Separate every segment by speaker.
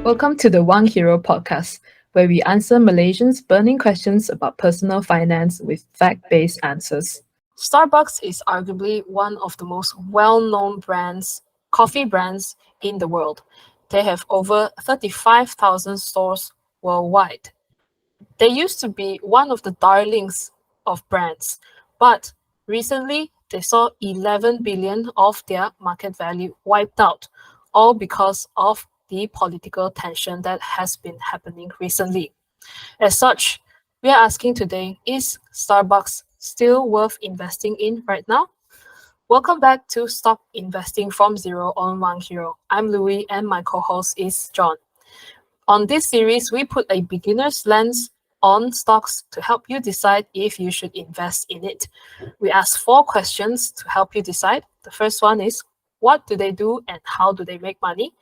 Speaker 1: Welcome to the WangHiro podcast, where we answer Malaysians' burning questions about personal finance with fact-based answers. Starbucks is arguably one of the most well-known coffee brands in the world. They have over 35,000 stores worldwide. They used to be one of the darlings of brands, but recently they saw 11 billion of their market value wiped out, all because of the political tension that has been happening recently. As such, we are asking today, is Starbucks still worth investing in right now? Welcome back to Stop Investing from Zero on WangHiro. I'm Louis and my co-host is John. On this series, we put a beginner's lens on stocks to help you decide if you should invest in it. We ask 4 questions to help you decide. The first one is, what do they do and how do they make money?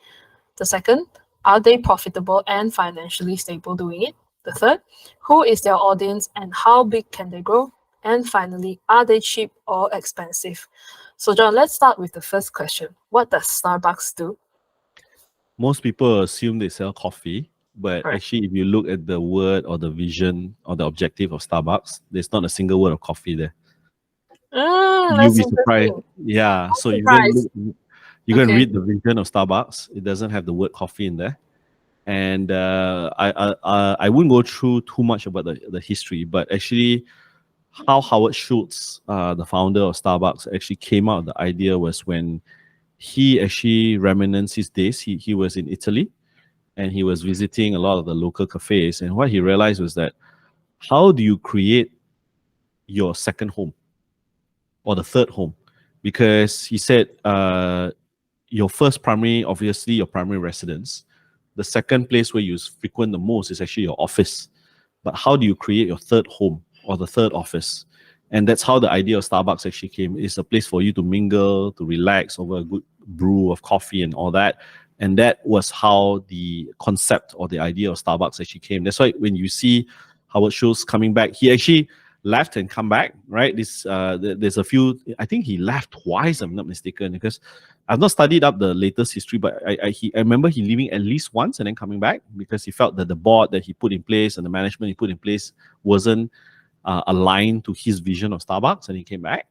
Speaker 1: The second, are they profitable and financially stable doing it? The third, who is their audience and how big can they grow? And finally, are they cheap or expensive? So John, let's start with the first question. What does Starbucks do?
Speaker 2: Most people assume they sell coffee, but
Speaker 1: Right.
Speaker 2: actually if you look at the word or the vision or the objective of Starbucks, there's not a single word of coffee there. You'll
Speaker 1: That's
Speaker 2: be surprised.
Speaker 1: interesting.
Speaker 2: Yeah,
Speaker 1: I'm
Speaker 2: so
Speaker 1: surprised.
Speaker 2: you can
Speaker 1: Okay.
Speaker 2: read the vision of Starbucks. It doesn't have the word coffee in there. And I wouldn't go through too much about the history, but actually how Howard Schultz, the founder of Starbucks, actually came out with the idea was when he actually reminisced his days. He was in Italy and he was visiting a lot of the local cafes. And what he realized was that how do you create your second home or the third home? Because he said your first primary, obviously your primary residence. The second place where you frequent the most is actually your office. But how do you create your third home or the third office? And that's how the idea of Starbucks actually came. It's a place for you to mingle, to relax over a good brew of coffee and all that. And that was how the concept or the idea of Starbucks actually came. That's why when you see Howard Schultz coming back, he actually left and come back, right? There's a few, I think he left twice, I'm not mistaken, because I've not studied up the latest history, but I remember he leaving at least once and then coming back because he felt that the board that he put in place and the management he put in place wasn't aligned to his vision of Starbucks, and he came back.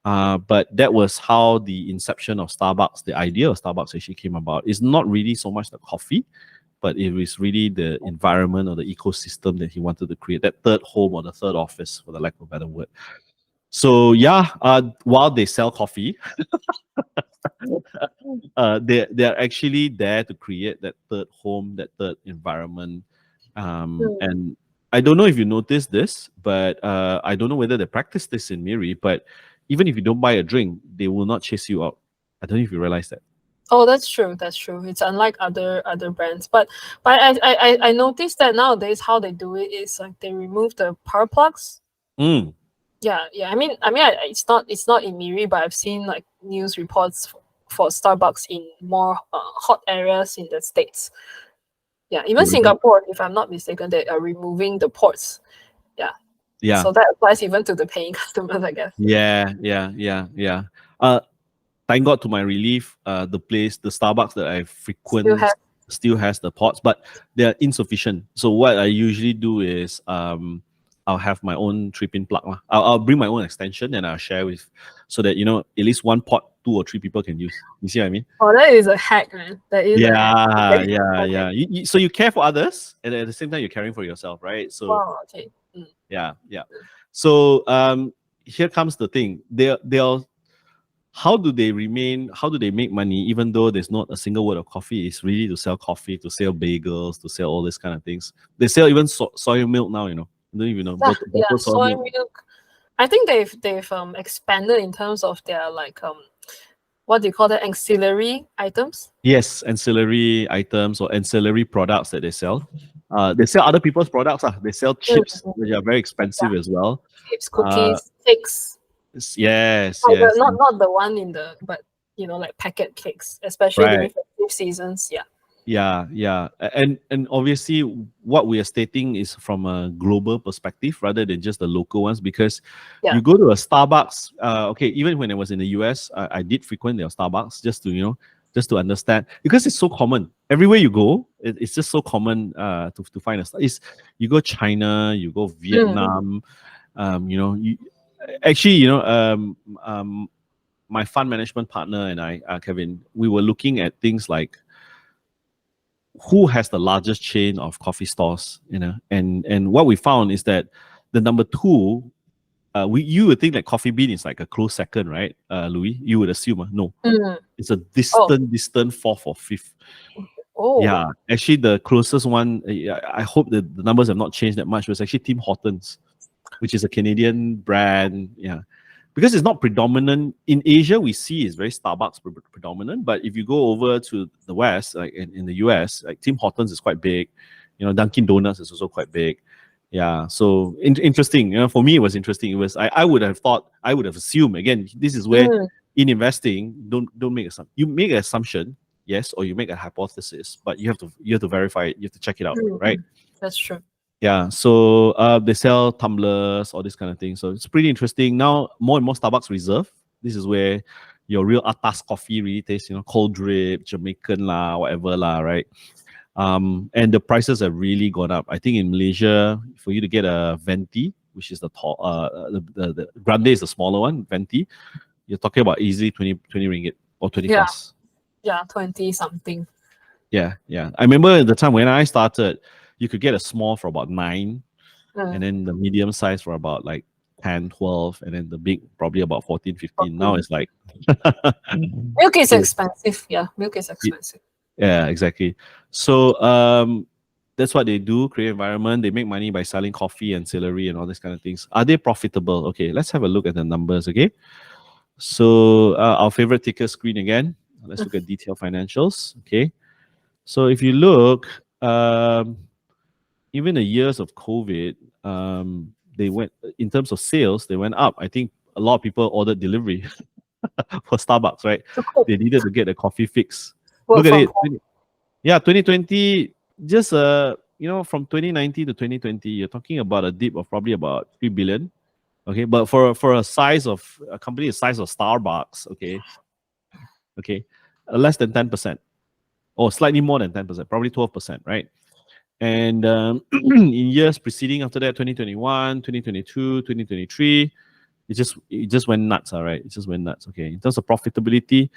Speaker 2: But that was how the inception of Starbucks, the idea of Starbucks actually came about. It's not really so much the coffee, but it was really the environment or the ecosystem that he wanted to create, that third home or the third office, for the lack of a better word. So yeah, while they sell coffee, they're actually there to create that third home, that third environment. And I don't know if you noticed this, but I don't know whether they practice this in Miri, but even if you don't buy a drink, they will not chase you out. I don't know if you realize that.
Speaker 1: Oh, that's true. That's true. It's unlike other brands, but I noticed that nowadays how they do it is like they remove the power plugs. Yeah. I mean, it's not in Miri, but I've seen like news reports for Starbucks in more hot areas in the States. Yeah, even Singapore, if I'm not mistaken, they are removing the ports.
Speaker 2: Yeah.
Speaker 1: So that applies even to the paying customers, I guess.
Speaker 2: Yeah. Thank God, to my relief, the Starbucks that I frequent still has the pots, but they're insufficient. So what I usually do is I'll have my own 3-pin plug. I'll bring my own extension and I'll share with, so that at least one pot 2 or 3 people can use. You see what I mean?
Speaker 1: Oh, that is a hack, man. That is a hack.
Speaker 2: Yeah. So you care for others, and at the same time you're caring for yourself, right? So
Speaker 1: wow, okay.
Speaker 2: yeah. So here comes the thing. They'll how do they make money even though there's not a single word of coffee? It's really to sell coffee, to sell bagels, to sell all these kind of things. They sell even soy milk now, I don't even know.
Speaker 1: Soy milk. I think they've expanded in terms of their like what do you call that, ancillary items?
Speaker 2: Yes, ancillary items or ancillary products that they sell. They sell other people's products. They sell chips, which are very expensive as well.
Speaker 1: Chips, cookies, cakes.
Speaker 2: Yes.
Speaker 1: Not the one in the, but like packet cakes, especially during festive seasons.
Speaker 2: Yeah. And obviously what we are stating is from a global perspective rather than just the local ones, because you go to a Starbucks, okay, even when I was in the US, I did frequent their Starbucks just to, just to understand, because it's so common everywhere you go. It's just so common to find a Starbucks. It's, you go China, you go Vietnam, actually, my fund management partner and I, Kevin, we were looking at things like who has the largest chain of coffee stores, and what we found is that the number two, you would think that Coffee Bean is like a close second, right, Louis? You would assume, no, it's a distant fourth or fifth.
Speaker 1: Oh.
Speaker 2: Yeah, actually, the closest one, I hope that the numbers have not changed that much, was actually Tim Hortons, which is a Canadian brand. Yeah, because it's not predominant in Asia. We see it's very Starbucks predominant, but if you go over to the West, like in the US, like Tim Hortons is quite big. Dunkin' Donuts is also quite big. Yeah, so interesting. For me, it was interesting. It was I would have thought, I would have assumed. Again, this is where in investing, don't make assumption. You make an assumption, yes, or you make a hypothesis, but you have to verify it. You have to check it out, right?
Speaker 1: That's true.
Speaker 2: Yeah, so they sell tumblers, all this kind of thing. So it's pretty interesting. Now, more and more Starbucks Reserve. This is where your real atas coffee really tastes, cold drip, Jamaican lah, whatever lah, right? And the prices have really gone up. I think in Malaysia, for you to get a venti, which is the tall, the grande is the smaller one, venti, you're talking about easily 20 ringgit or 20 plus.
Speaker 1: Yeah, 20 something.
Speaker 2: Yeah. I remember at the time when I started, you could get a small for about 9, and then the medium size for about like 10, 12, and then the big probably about 14, 15. Now it's like
Speaker 1: milk is expensive. Yeah, milk is expensive.
Speaker 2: Yeah, exactly. So that's what they do, create environment. They make money by selling coffee and celery and all these kind of things. Are they profitable? Okay, let's have a look at the numbers, okay? So our favorite ticker screen again. Let's look at detailed financials, okay? So if you look, even the years of COVID, they went, in terms of sales, they went up. I think a lot of people ordered delivery for Starbucks, right? They needed to get a coffee fix. Look at it. Yeah, 2020, just from 2019 to 2020, you're talking about a dip of probably about 3 billion. Okay, but for a size of a company the size of Starbucks, okay, less than 10%, or slightly more than 10%, probably 12%, right? And in years preceding after that, 2021, 2022, 2023, it just went nuts, all right? It just went nuts. Okay, in terms of profitability,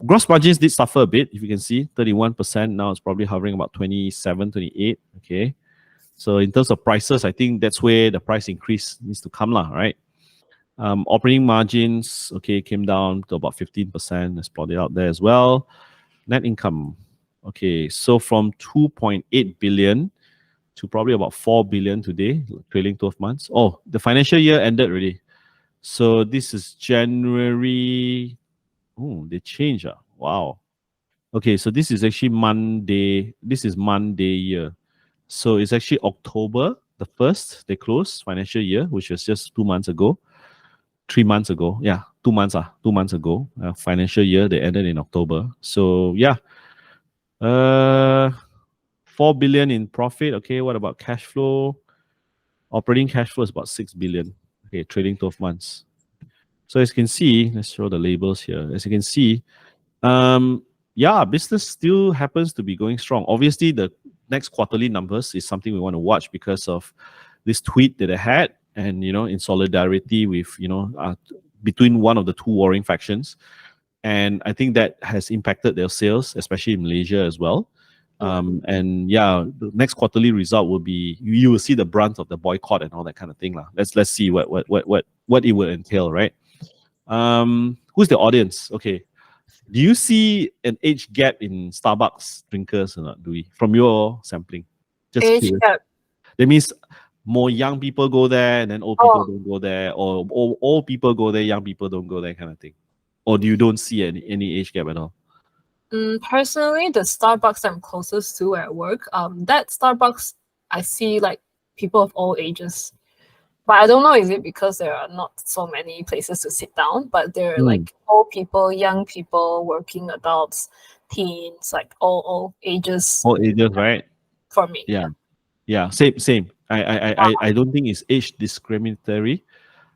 Speaker 2: gross margins did suffer a bit. If you can see, 31%. Now it's probably hovering about 27, 28. Okay, so in terms of prices, I think that's where the price increase needs to come, lah, right? Operating margins, okay, came down to about 15%. Let's plot it out there as well. Net income, okay, so from 2.8 billion to probably about 4 billion today, trailing 12 months. Oh, the financial year ended already. So this is January. Oh, they changed. Wow. Okay, so this is actually Monday. This is Monday year. So it's actually October the 1st, they closed financial year, which was just 2 months ago. 3 months ago. Yeah, 2 months. 2 months ago. Financial year, they ended in October. So yeah. 4 billion in profit. Okay, what about cash flow? Operating cash flow is about 6 billion. Okay, trading 12 months. So as you can see, let's show the labels here. As you can see, business still happens to be going strong. Obviously, the next quarterly numbers is something we want to watch because of this tweet that I had, and in solidarity with between one of the two warring factions, and I think that has impacted their sales, especially in Malaysia as well. The next quarterly result will be, you will see the brunt of the boycott and all that kind of thing, lah. Let's see what it will entail, right? Who's the audience? Okay, do you see an age gap in Starbucks drinkers or not, Louis, from your sampling? Just
Speaker 1: age
Speaker 2: curious.
Speaker 1: gap.
Speaker 2: That means more young people go there and then old people don't go there, or old people go there, young people don't go there, kind of thing. Or do you don't see any age gap at all?
Speaker 1: Personally, the Starbucks I'm closest to at work, that Starbucks, I see like people of all ages. But I don't know, is it because there are not so many places to sit down, but there are like old people, young people, working adults, teens, like all ages.
Speaker 2: All ages, right?
Speaker 1: For me.
Speaker 2: Yeah, same. I don't think it's age discriminatory.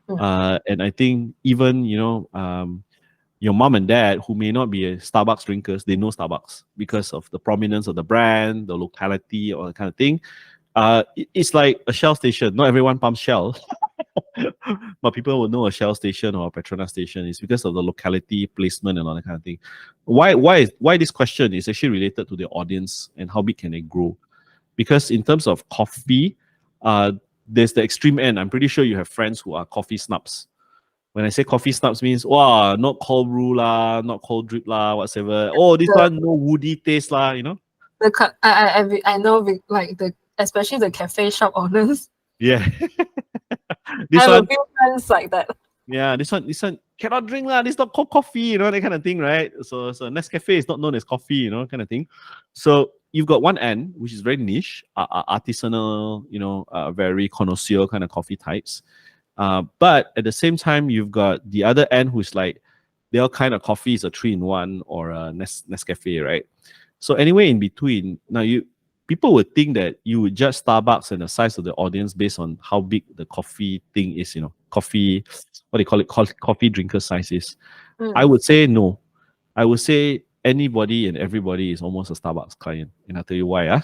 Speaker 2: And I think even your mom and dad, who may not be a Starbucks drinkers, they know Starbucks because of the prominence of the brand, the locality, or that kind of thing. It's like a Shell station. Not everyone pumps Shell, but people will know a Shell station or a Petronas station. It's because of the locality, placement, and all that kind of thing. Why this question is actually related to the audience and how big can they grow? Because in terms of coffee, there's the extreme end. I'm pretty sure you have friends who are coffee snobs. When I say coffee snobs means, wow, not cold brew lah, not cold drip lah, whatever. Oh, this one no woody taste lah, you know?
Speaker 1: I know like especially the cafe shop owners.
Speaker 2: Yeah.
Speaker 1: I
Speaker 2: This
Speaker 1: have
Speaker 2: one,
Speaker 1: a few friends like that.
Speaker 2: yeah, this one cannot drink lah. This is not cold coffee, you know, that kind of thing, right? So Nescafe is not known as coffee, you know, kind of thing. So you've got one end, which is very niche, artisanal, you know, very connoisseur kind of coffee types. But at the same time, you've got the other end who's like, their kind of coffee is a 3-in-1 or a Nescafe, right? So anyway, in between, now people would think that you would judge Starbucks and the size of the audience based on how big the coffee thing is, you know, coffee, what do you call it, coffee drinker size is. I would say no. I would say anybody and everybody is almost a Starbucks client. And I'll tell you why.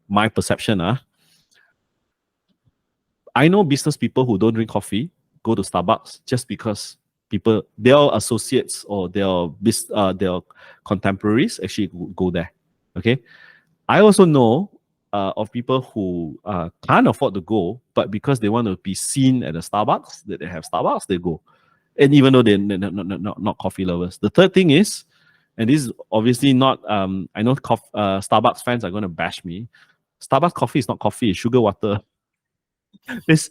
Speaker 2: My perception, I know business people who don't drink coffee go to Starbucks just because their associates or their contemporaries actually go there. Okay, I also know of people who can't afford to go, but because they want to be seen at a Starbucks, that they have Starbucks, they go. And even though they're not coffee lovers. The third thing is, and this is obviously not, I know Starbucks fans are going to bash me. Starbucks coffee is not coffee, it's sugar water. There's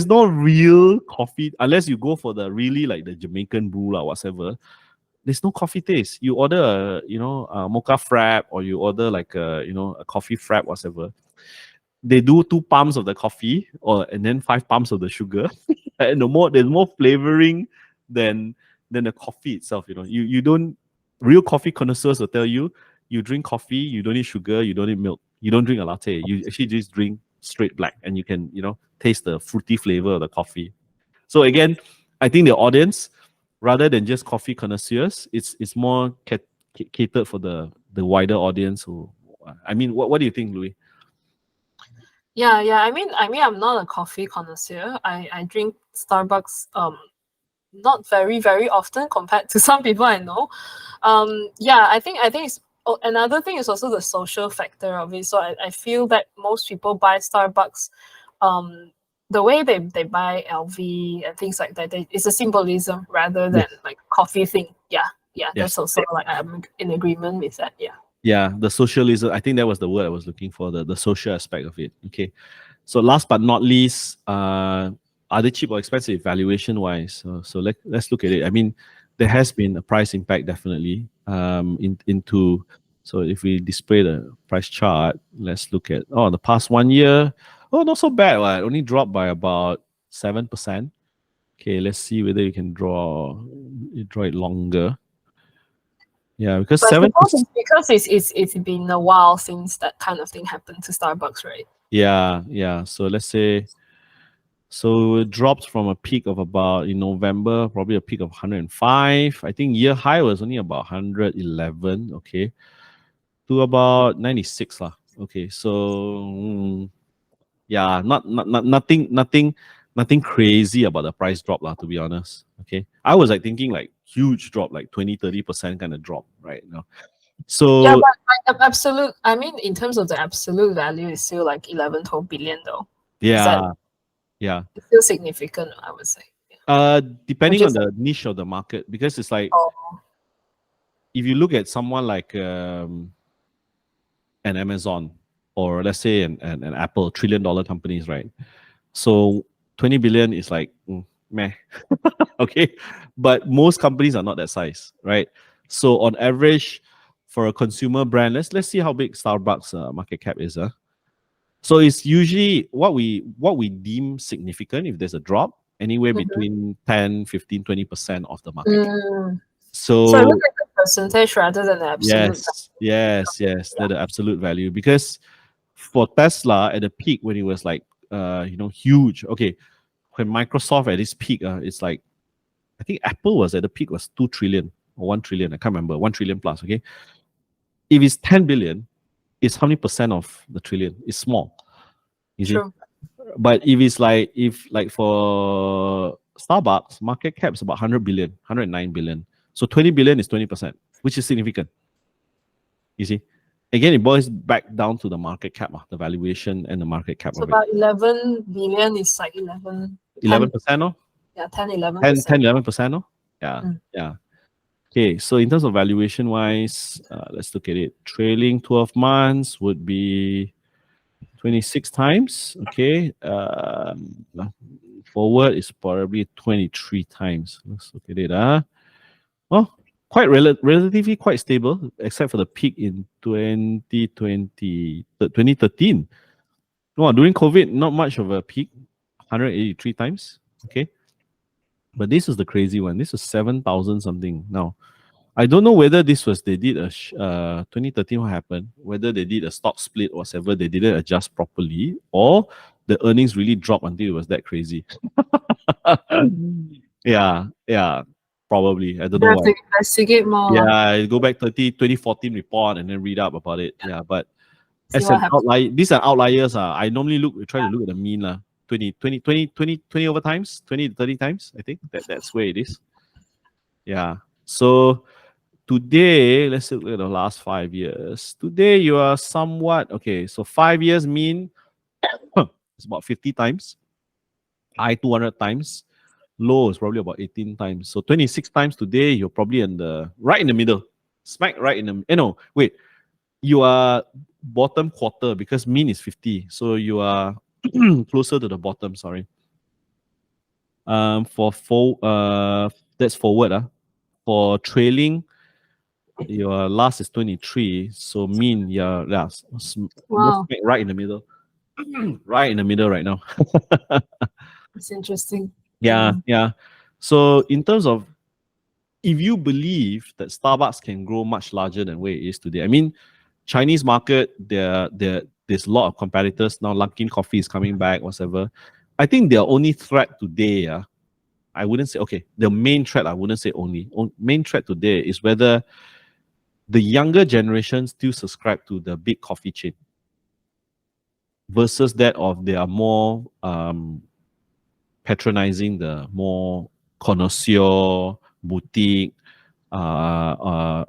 Speaker 2: no real coffee unless you go for the really like the Jamaican brew or whatever. There's no coffee taste. You order a mocha frap, or you order like a coffee frap, whatever. They do 2 pumps of the coffee and then 5 pumps of the sugar. And there's more flavoring than the coffee itself. You don't, real coffee connoisseurs will tell you, you drink coffee, you don't need sugar, you don't need milk, you don't drink a latte. You actually just drink straight black, and you can taste the fruity flavor of the coffee. So again, I think the audience, rather than just coffee connoisseurs, it's more catered for the wider audience. Who, I mean, what do you think, Louis?
Speaker 1: Yeah. I mean, I'm not a coffee connoisseur. I drink Starbucks not very, very often compared to some people I know. I think it's another thing is also the social factor of it. So I feel that most people buy Starbucks, the way they buy LV and things like that, it's a symbolism rather than like coffee thing. Yeah. That's also like I'm in agreement with that.
Speaker 2: Yeah, the socialism. I think that was the word I was looking for, the social aspect of it. Okay. So last but not least, are they cheap or expensive valuation wise? So let's look at it. I mean, there has been a price impact definitely into. So if we display the price chart, let's look at the past 1 year. Oh, not so bad. Right? Only dropped by about 7%. Okay, let's see whether you can draw it longer. Yeah, because 7%.
Speaker 1: Because it's been a while since that kind of thing happened to Starbucks, right?
Speaker 2: Yeah. So let's say, so it dropped from a peak of about in November, probably a peak of 105. I think year high was only about 111. Okay, to about 96 lah. Okay, so yeah, nothing crazy about the price drop lah, to be honest. Okay, I was like thinking like huge drop, like 20-30% kind of drop right now. So
Speaker 1: yeah, but like absolute, I mean, in terms of the absolute value, it's still like 11-12 billion though.
Speaker 2: Yeah.
Speaker 1: It's still significant, I would say.
Speaker 2: Depending on the niche of the market, because it's like if you look at someone like an Amazon, or let's say an Apple, $1 trillion companies, right? So 20 billion is like meh. Okay, but most companies are not that size, right? So on average, for a consumer brand, let's see how big Starbucks market cap is. So it's usually what we deem significant if there's a drop, anywhere between 10, 15, 20% of the market cap. So
Speaker 1: look at the percentage rather than the absolute.
Speaker 2: Yes, they're the absolute value. Because for Tesla at the peak, when it was like huge. Okay, when Microsoft at its peak, it's like, I think Apple was at the peak was 2 trillion. or 1 trillion, I can't remember, 1 trillion plus, okay? If it's 10 billion, it's how many percent of the trillion? It's small, you see?
Speaker 1: True.
Speaker 2: But if for Starbucks, market cap is about 100 billion, 109 billion. So 20 billion is 20%, which is significant. You see? Again, it boils back down to the market cap, the valuation and the market cap
Speaker 1: So
Speaker 2: of
Speaker 1: about 11 billion is like 11.
Speaker 2: 11%, no?
Speaker 1: Yeah, 10, 11%.
Speaker 2: 11%, no? Yeah, yeah. Okay, so in terms of valuation wise, let's look at it. Trailing 12 months would be 26 times. Okay. Forward is probably 23 times. Let's look at it. Well, quite relatively quite stable, except for the peak in 2013. Well, during COVID, not much of a peak, 183 times. Okay. But this is the crazy one. This is 7,000 something. Now, I don't know whether this was, they did a, 2013, what happened, whether they did a stock split or whatever, they didn't adjust properly, or the earnings really dropped until it was that crazy. Yeah, probably. I don't know
Speaker 1: You have
Speaker 2: why.
Speaker 1: to investigate more.
Speaker 2: Yeah, go back to 2014 report and then read up about it. Yeah, but
Speaker 1: See
Speaker 2: as
Speaker 1: what
Speaker 2: an
Speaker 1: happens.
Speaker 2: outlier, these are outliers. I normally try to look at the mean. 20 over times, 20 to 30 times. I think that's where it is. Yeah. So today, let's look at the last 5 years. Today, you are somewhat, okay, so 5 years mean it's about 50 times. High 200 times. Low is probably about 18 times. So 26 times today, you're probably right in the middle. Smack right in the, no, wait. You are bottom quarter because mean is 50. So you are closer to the bottom, sorry. That's forward. For trailing, your last is 23. So mean,
Speaker 1: Wow.
Speaker 2: right in the middle. Right in the middle right now.
Speaker 1: It's interesting.
Speaker 2: Yeah. So in terms of, if you believe that Starbucks can grow much larger than where it is today, I mean, Chinese market, there's a lot of competitors now. Lunkin Coffee is coming back, whatever. I think their only threat today, I wouldn't say, okay, the main threat, I wouldn't say only. Main threat today is whether the younger generation still subscribe to the big coffee chain versus that of they are more patronizing the more connoisseur, boutique, what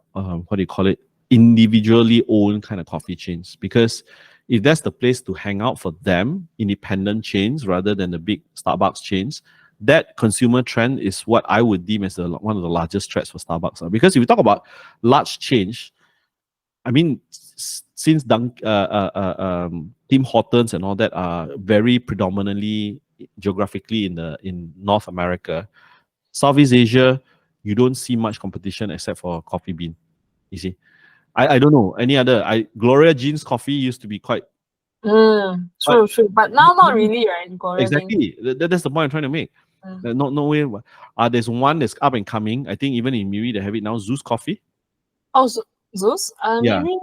Speaker 2: do you call it? Individually owned kind of coffee chains. Because if that's the place to hang out for them, independent chains rather than the big Starbucks chains, that consumer trend is what I would deem as one of the largest threats for Starbucks. Because if you talk about large change, I mean, since Tim Hortons and all that are very predominantly geographically in North America, Southeast Asia, you don't see much competition except for Coffee Bean. You see, I don't know any other. Gloria Jean's coffee used to be quite.
Speaker 1: True. But now not really, right? Gloria
Speaker 2: Exactly. That's the point I'm trying to make. No way. There's one that's up and coming. I think even in Miri they have it now. Zeus Coffee.
Speaker 1: Oh, Zeus?
Speaker 2: Yeah.
Speaker 1: Maybe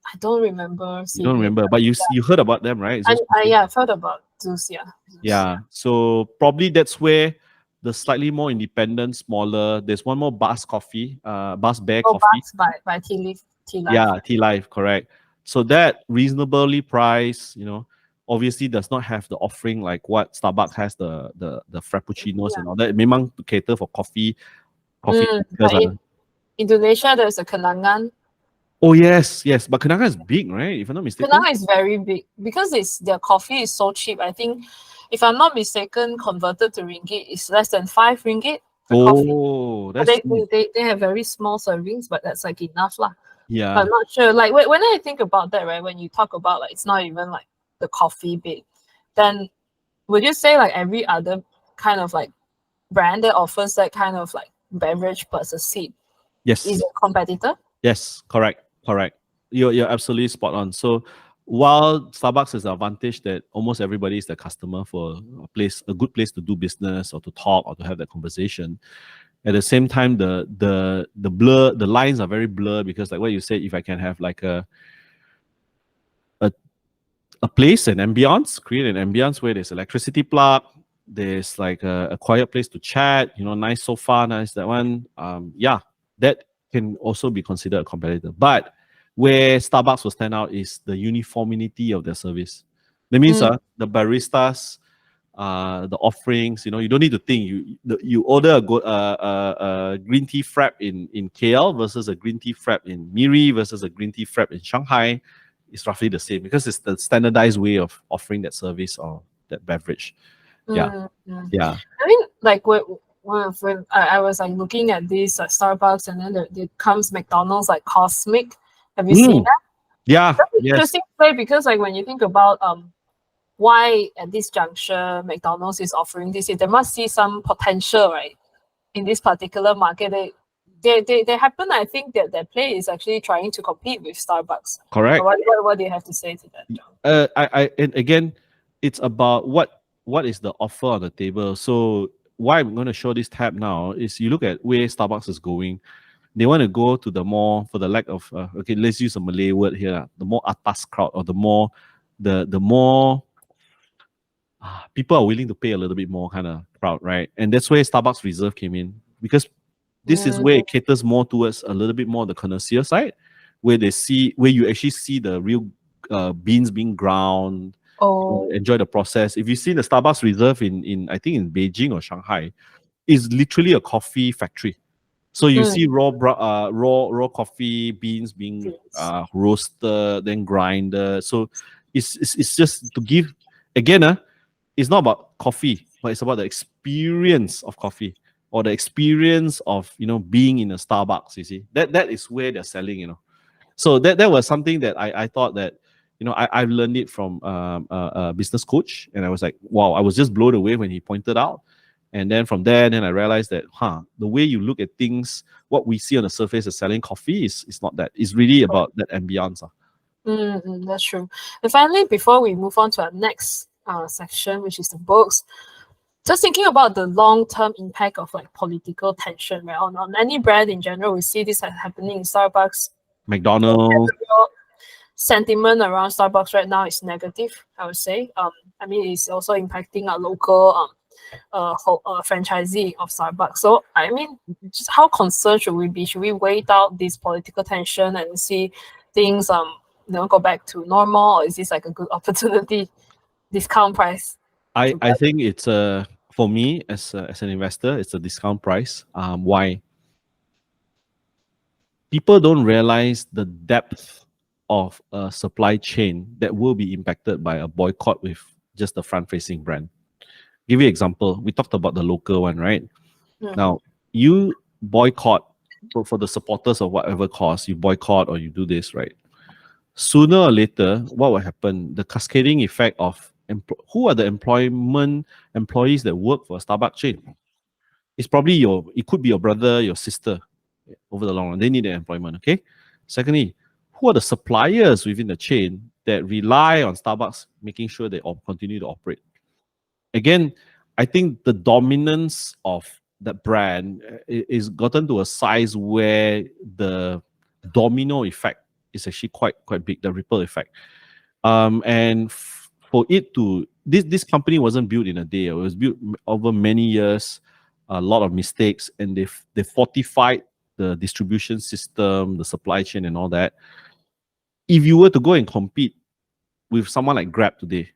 Speaker 1: I don't remember.
Speaker 2: You don't remember, but you heard about them, right?
Speaker 1: I've heard about Zeus, yeah.
Speaker 2: Yeah. So probably that's where the slightly more independent, smaller. There's one more Bus Coffee, Bus Bear Coffee.
Speaker 1: Bus by Tea Life.
Speaker 2: Yeah, Tea Life, correct. So that reasonably priced, obviously does not have the offering like what Starbucks has, the frappuccinos and all that. Memang to cater for coffee.
Speaker 1: In Indonesia, there's a Kenangan.
Speaker 2: Oh yes, but Kenangan is big, right? If I'm not mistaken.
Speaker 1: Kenangan is very big because their coffee is so cheap. I think, if I'm not mistaken, converted to ringgit, it's less than 5 ringgit for coffee. They have very small servings, but that's like enough lah.
Speaker 2: Yeah.
Speaker 1: But I'm not sure. Like when I think about that, right? When you talk about like it's not even like the coffee bit, then would you say like every other kind of like brand that offers that kind of like beverage plus a seat is a competitor?
Speaker 2: Yes, correct. You're absolutely spot on. So while Starbucks has the advantage that almost everybody is the customer for a good place to do business or to talk or to have that conversation, at the same time the lines are very blurred because like what you said, if I can have like a place, an ambience, create an ambience where there's electricity plug, there's like a quiet place to chat, nice sofa, nice that one. That can also be considered a competitor. But where Starbucks will stand out is the uniformity of their service. That means the baristas, the offerings, you don't need to think. You order a green tea frap in KL versus a green tea frap in Miri versus a green tea frap in Shanghai. It's roughly the same because it's the standardized way of offering that service or that beverage. Yeah.
Speaker 1: I mean, like when I was like looking at this Starbucks, and then there comes McDonald's like CosMc. Have you seen that?
Speaker 2: Yeah.
Speaker 1: That's
Speaker 2: Yes.
Speaker 1: interesting play, because like when you think about why at this juncture McDonald's is offering this, they must see some potential, right, in this particular market. They happen. I think that their play is actually trying to compete with Starbucks.
Speaker 2: Correct.
Speaker 1: What do you have to say to that, John?
Speaker 2: And again, it's about what is the offer on the table. So why I'm going to show this tab now is you look at where Starbucks is going. They want to go to the more, for the lack of okay, let's use a Malay word here, the more atas crowd, or the more people are willing to pay a little bit more kind of crowd, right? And that's where Starbucks Reserve came in, because this is where it caters more towards a little bit more the connoisseur side, where you actually see the real beans being ground. Enjoy the process. If you see the Starbucks Reserve in I think in Beijing or Shanghai, is literally a coffee factory. So you see raw coffee beans being roasted, then grinded. So it's just to give, again, it's not about coffee, but it's about the experience of coffee, or the experience of being in a Starbucks. You see, that is where they're selling. So that was something that I thought that I've learned it from a business coach, and I was like, wow, I was just blown away when he pointed out. And then from there, then I realized that, the way you look at things, what we see on the surface as selling coffee is not that. It's really about that ambience.
Speaker 1: That's true. And finally, before we move on to our next section, which is the books, just thinking about the long-term impact of like political tension, right? On any brand in general, we see this happening in Starbucks,
Speaker 2: McDonald.
Speaker 1: Sentiment around Starbucks right now is negative, I would say. I mean, it's also impacting a local franchisee of Starbucks. So, I mean, just how concerned should we be? Should we wait out this political tension and see things go back to normal, or is this like a good opportunity, discount price?
Speaker 2: I think it's for me as an investor, it's a discount price. Why? People don't realize the depth of a supply chain that will be impacted by a boycott with just the front-facing brand. Give you an example. We talked about the local one, right? Now, you boycott for the supporters of whatever cause, you boycott or you do this, right? Sooner or later, what will happen? The cascading effect of who are the employees that work for a Starbucks chain? It's probably it could be your brother, your sister, over the long run. They need an employment, okay? Secondly, who are the suppliers within the chain that rely on Starbucks making sure they continue to operate? Again, I think the dominance of that brand is gotten to a size where the domino effect is actually quite big, the ripple effect. And for it to, this company wasn't built in a day. It was built over many years, a lot of mistakes, and they fortified the distribution system, the supply chain, and all that. If you were to go and compete with someone like Grab today,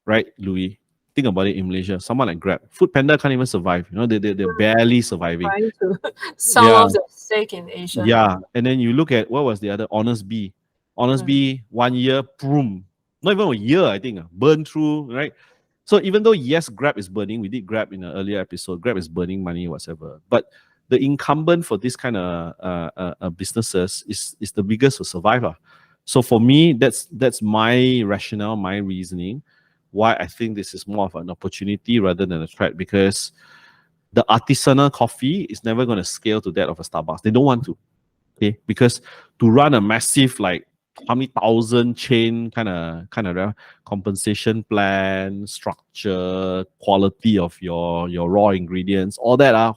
Speaker 2: right, Louis? Think about it in Malaysia. Someone like Grab, Foodpanda can't even survive. They're barely surviving.
Speaker 1: Trying to sell the stake in Asia.
Speaker 2: Yeah, and then you look at what was the other, Honest Bee. Honest Bee, 1 year, boom. Not even a year, I think, burned through, right? So even though, yes, Grab is burning, we did Grab in an earlier episode, Grab is burning money, whatever. But the incumbent for this kind of businesses is the biggest to survive. So for me, that's my rationale, my reasoning, why I think this is more of an opportunity rather than a threat, because the artisanal coffee is never going to scale to that of a Starbucks. They don't want to, okay? Because to run a massive, like, how many thousand chain kind of compensation plan, structure, quality of your raw ingredients, all that,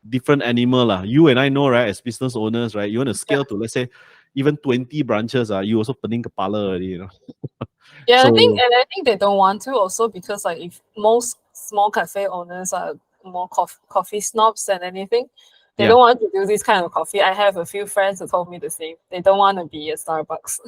Speaker 2: different animal. You and I know, right, as business owners, right, you want to scale to, let's say, even 20 branches, you also pening kepala already,
Speaker 1: Yeah,
Speaker 2: So,
Speaker 1: I think they don't want to also, because like if most small cafe owners are more coffee snobs than anything, They don't want to do this kind of coffee. I have a few friends who told me the same. They don't want to be a Starbucks.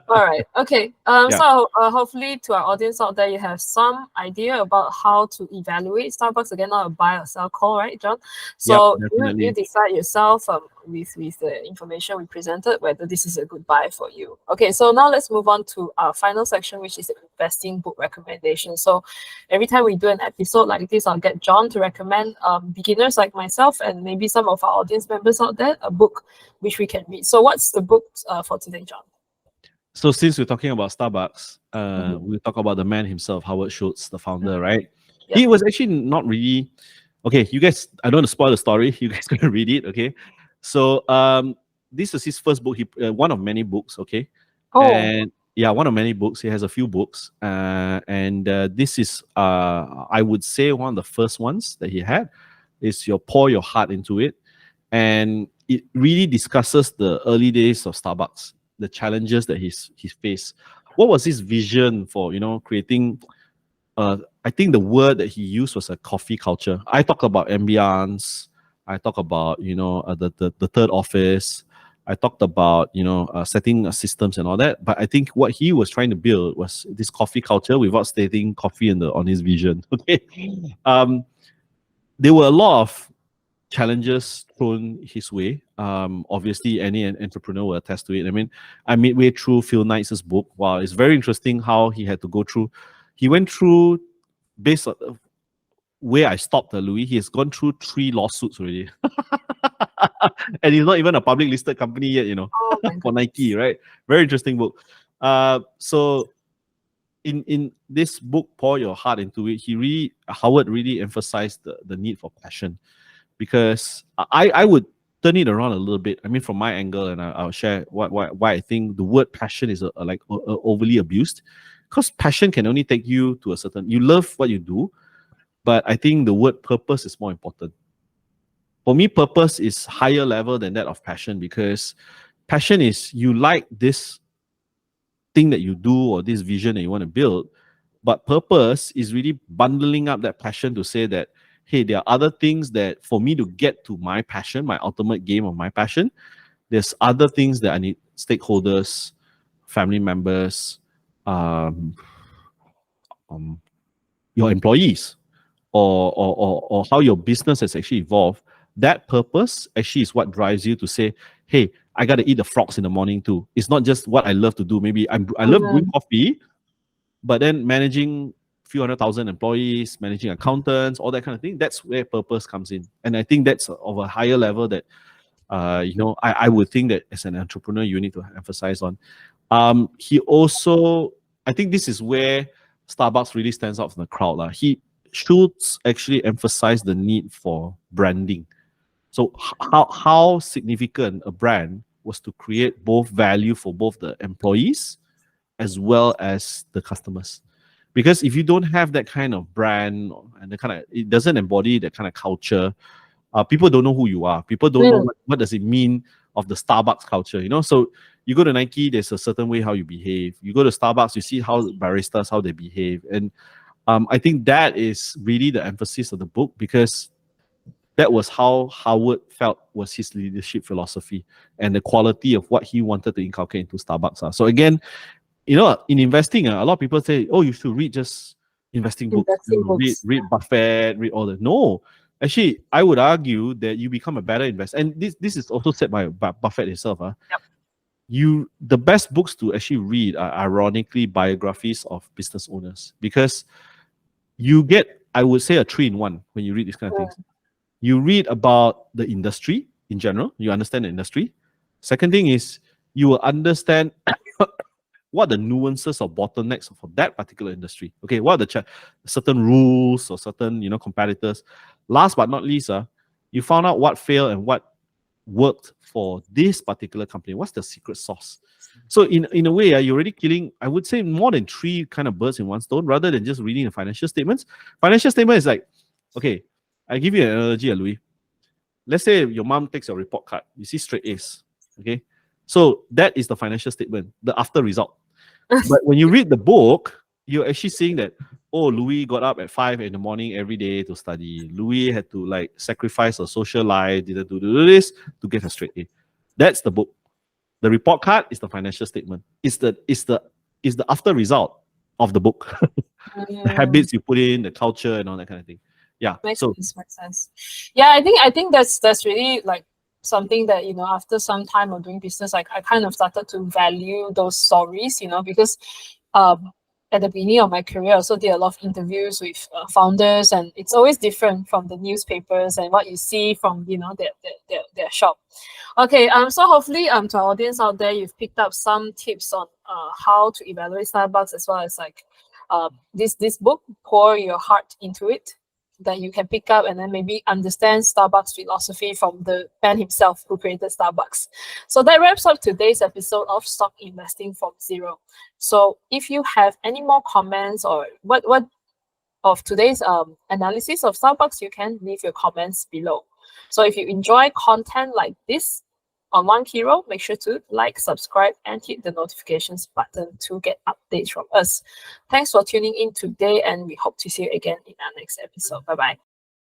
Speaker 1: All right. Okay. So hopefully to our audience out there, you have some idea about how to evaluate Starbucks. Again, not a buy or sell call, right, John? So you decide yourself with the information we presented whether this is a good buy for you. Okay. So now let's move on to our final section, which is the investing book recommendation. So every time we do an episode like this, I'll get John to recommend beginners like myself and maybe some of our audience members out there a book which we can read. So what's the book for today, John?
Speaker 2: So since we're talking about Starbucks, we'll talk about the man himself, Howard Schultz, the founder, right? Yep. He was actually not really... Okay, you guys, I don't want to spoil the story. You guys gonna read it, okay? So this is his first book. He one of many books, okay? And yeah, one of many books. He has a few books, and this is I would say one of the first ones that he had. Is your pour your heart into it, and it really discusses the early days of Starbucks, the challenges that he's faced. What was his vision for creating? I think the word that he used was a coffee culture. I talk about ambience. I talk about the third office. I talked about setting systems and all that. But I think what he was trying to build was this coffee culture without stating coffee on his vision. Okay. There were a lot of challenges thrown his way. Obviously, any entrepreneur will attest to it. I mean, I midway through Phil Knight's book. Wow, it's very interesting how he had to go through. He went through, based on where I stopped, Louis, he has gone through 3 lawsuits already. And he's not even a public listed company yet, for Nike, right? Very interesting book. So in this book, Pour Your Heart Into It, Howard really emphasized the need for passion, because I would turn it around a little bit. I mean, from my angle, and I'll share why I think the word passion is overly abused, because passion can only take you to a certain. You love what you do, but I think the word purpose is more important. For me, purpose is higher level than that of passion, because passion is you like this thing that you do or this vision that you want to build, but purpose is really bundling up that passion to say that, hey, there are other things that for me to get to my passion, my ultimate game of my passion, there's other things that I need stakeholders, family members, your employees, or how your business has actually evolved. That purpose actually is what drives you to say, hey, I got to eat the frogs in the morning too. It's not just what I love to do. Maybe I love brewing coffee, but then managing a few 100,000 employees, managing accountants, all that kind of thing, that's where purpose comes in. And I think that's of a higher level that, I would think that as an entrepreneur, you need to emphasize on. He also, I think this is where Starbucks really stands out from the crowd. Schultz actually emphasized the need for branding. So how significant a brand was to create both value for both the employees as well as the customers. Because if you don't have that kind of brand and it doesn't embody that kind of culture, people don't know who you are. People don't know what does it mean of the Starbucks culture, So you go to Nike, there's a certain way how you behave. You go to Starbucks, you see how baristas, how they behave. And I think that is really the emphasis of the book, because that was how Howard felt was his leadership philosophy and the quality of what he wanted to inculcate into Starbucks. So again, in investing, a lot of people say, oh, you should read just investing books. Read Buffett, read all that. No, actually, I would argue that you become a better investor. And this is also said by Buffett himself. The best books to actually read are ironically biographies of business owners, because you get, I would say, a 3-in-1 when you read these kind of things. You read about the industry in general. You understand the industry. Second thing is you will understand what the nuances or bottlenecks for that particular industry. Okay, what are the certain rules or certain competitors. Last but not least, you found out what failed and what worked for this particular company. What's the secret sauce? So in a way, you're already killing, I would say, more than 3 kind of birds in one stone, rather than just reading the financial statements. Financial statement is like, okay, I give you an analogy, Louis. Let's say your mom takes your report card. You see straight A's. Okay, so that is the financial statement, the after result. But when you read the book, you're actually seeing that, oh, Louis got up at 5 in the morning every day to study. Louis had to like sacrifice a social life, did to do this to get a straight A. That's the book. The report card is the financial statement. It's the after result of the book. The habits you put in, the culture, and all that kind of thing. Yeah.
Speaker 1: Makes sense. Yeah, I think that's really like something that, you know, after some time of doing business, I kind of started to value those stories, you know, because at the beginning of my career, I also did a lot of interviews with founders, and it's always different from the newspapers and what you see from, you know, their shop. Okay, so hopefully to our audience out there, you've picked up some tips on how to evaluate Starbucks, as well as like this book, Pour Your Heart Into It, that you can pick up and then maybe understand Starbucks philosophy from the man himself who created Starbucks. So that wraps up today's episode of Stock Investing from Zero. So if you have any more comments or what of today's analysis of Starbucks, you can leave your comments below. So if you enjoy content like this on WangHiro, make sure to like, subscribe, and hit the notifications button to get updates from us. Thanks for tuning in today, and we hope to see you again in our next episode. Bye-bye.